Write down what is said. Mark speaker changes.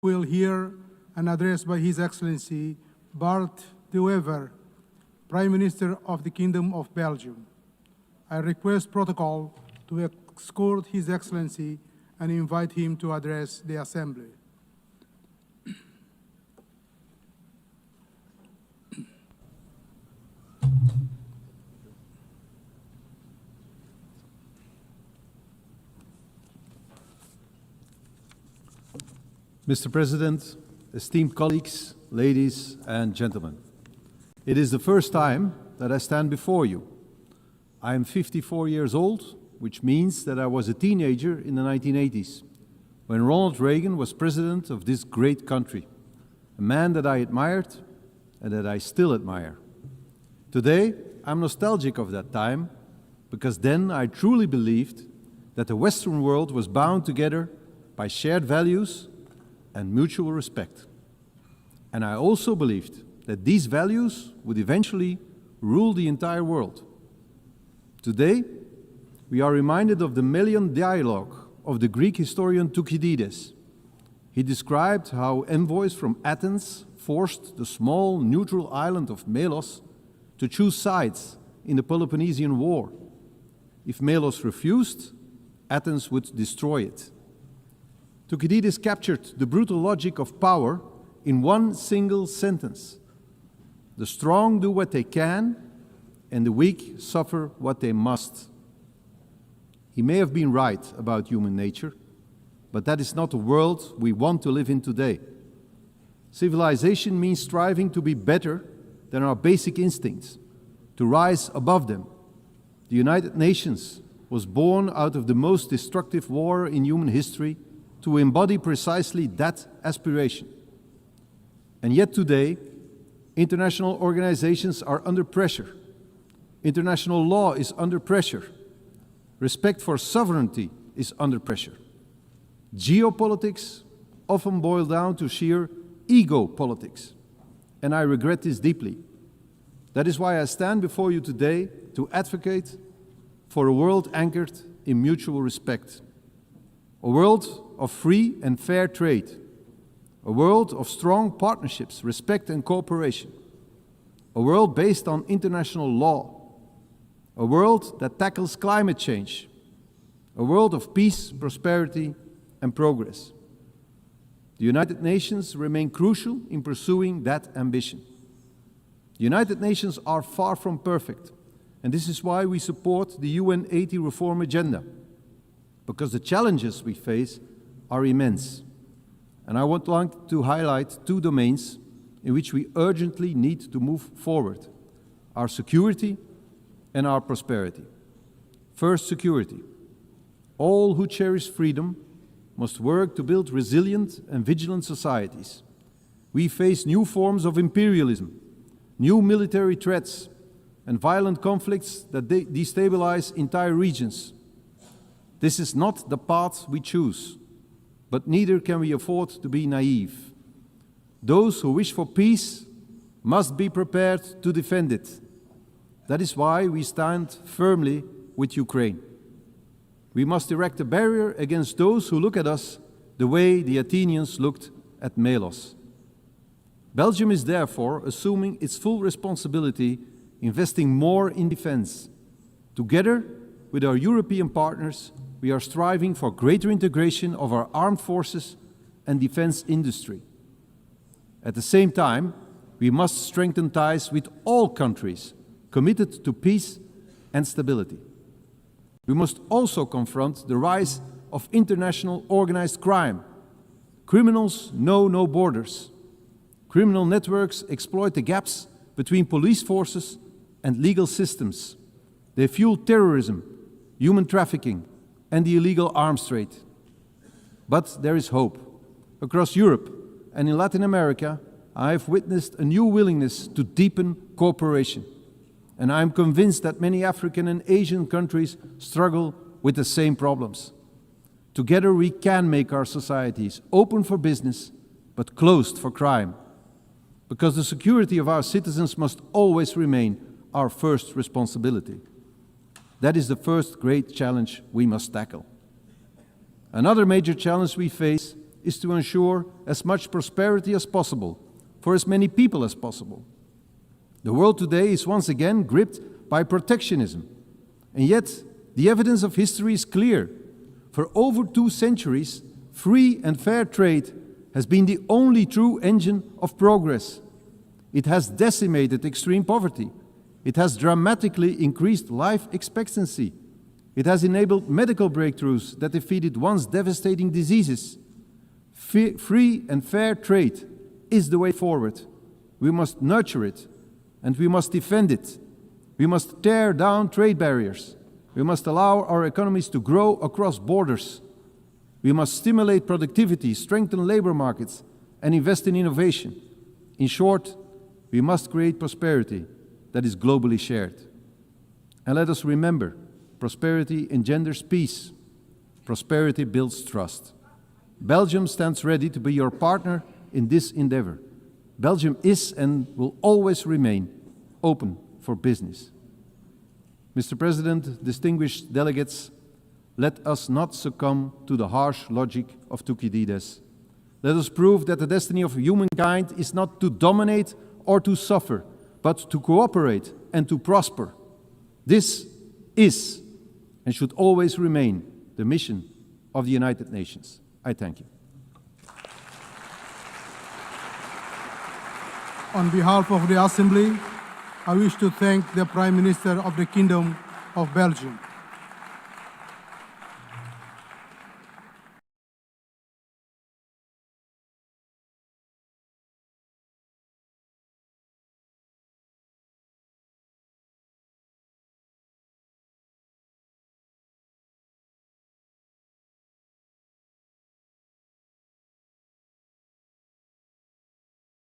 Speaker 1: Will hear an address by His Excellency Bart de Wever, Prime Minister of the Kingdom of Belgium. I request protocol to escort His Excellency and invite him to address the Assembly.
Speaker 2: Mr. President, esteemed colleagues, ladies and gentlemen, it is the first time that I stand before you. I am 54 years old, which means that I was a teenager in the 1980s, when Ronald Reagan was president of this great country, a man that I admired and that I still admire. Today, I'm nostalgic of that time, because then I truly believed that the Western world was bound together by shared values and mutual respect. And I also believed that these values would eventually rule the entire world. Today, we are reminded of the Melian dialogue of the Greek historian Thucydides. He described how envoys from Athens forced the small neutral island of Melos to choose sides in the Peloponnesian War. If Melos refused, Athens would destroy it. Thucydides captured the brutal logic of power in one single sentence. The strong do what they can, and the weak suffer what they must. He may have been right about human nature, but that is not the world we want to live in today. Civilization means striving to be better than our basic instincts, to rise above them. The United Nations was born out of the most destructive war in human history to embody precisely that aspiration. And yet today, international organizations are under pressure. International law is under pressure. Respect for sovereignty is under pressure. Geopolitics often boil down to sheer ego politics, and I regret this deeply. That is why I stand before you today to advocate for a world anchored in mutual respect. A world of free and fair trade. A world of strong partnerships, respect and cooperation. A world based on international law. A world that tackles climate change. A world of peace, prosperity and progress. The United Nations remain crucial in pursuing that ambition. The United Nations are far from perfect, and this is why we support the UN 80 reform agenda, because the challenges we face are immense. And I would like to highlight two domains in which we urgently need to move forward: our security and our prosperity. First, security. All who cherish freedom must work to build resilient and vigilant societies. We face new forms of imperialism, new military threats, and violent conflicts that destabilize entire regions. This is not the path we choose, but neither can we afford to be naive. Those who wish for peace must be prepared to defend it. That is why we stand firmly with Ukraine. We must erect a barrier against those who look at us the way the Athenians looked at Melos. Belgium is therefore assuming its full responsibility, investing more in defense. Together with our European partners, we are striving for greater integration of our armed forces and defense industry. At the same time, we must strengthen ties with all countries committed to peace and stability. We must also confront the rise of international organized crime. Criminals know no borders. Criminal networks exploit the gaps between police forces and legal systems. They fuel terrorism, human trafficking, and the illegal arms trade. But there is hope. Across Europe and in Latin America, I have witnessed a new willingness to deepen cooperation. And I am convinced that many African and Asian countries struggle with the same problems. Together we can make our societies open for business, but closed for crime. Because the security of our citizens must always remain our first responsibility. That is the first great challenge we must tackle. Another major challenge we face is to ensure as much prosperity as possible for as many people as possible. The world today is once again gripped by protectionism, and yet the evidence of history is clear. For over 2 centuries, free and fair trade has been the only true engine of progress. It has decimated extreme poverty. It has dramatically increased life expectancy. It has enabled medical breakthroughs that defeated once devastating diseases. Free and fair trade is the way forward. We must nurture it, and we must defend it. We must tear down trade barriers. We must allow our economies to grow across borders. We must stimulate productivity, strengthen labor markets, and invest in innovation. In short, we must create prosperity that is globally shared. And let us remember, prosperity engenders peace. Prosperity builds trust. Belgium stands ready to be your partner in this endeavor. Belgium is and will always remain open for business. Mr. President, distinguished delegates, let us not succumb to the harsh logic of Thucydides. Let us prove that the destiny of humankind is not to dominate or to suffer, but to cooperate and to prosper. This is and should always remain the mission of the United Nations. I thank you.
Speaker 1: On behalf of the Assembly, I wish to thank the Prime Minister of the Kingdom of Belgium.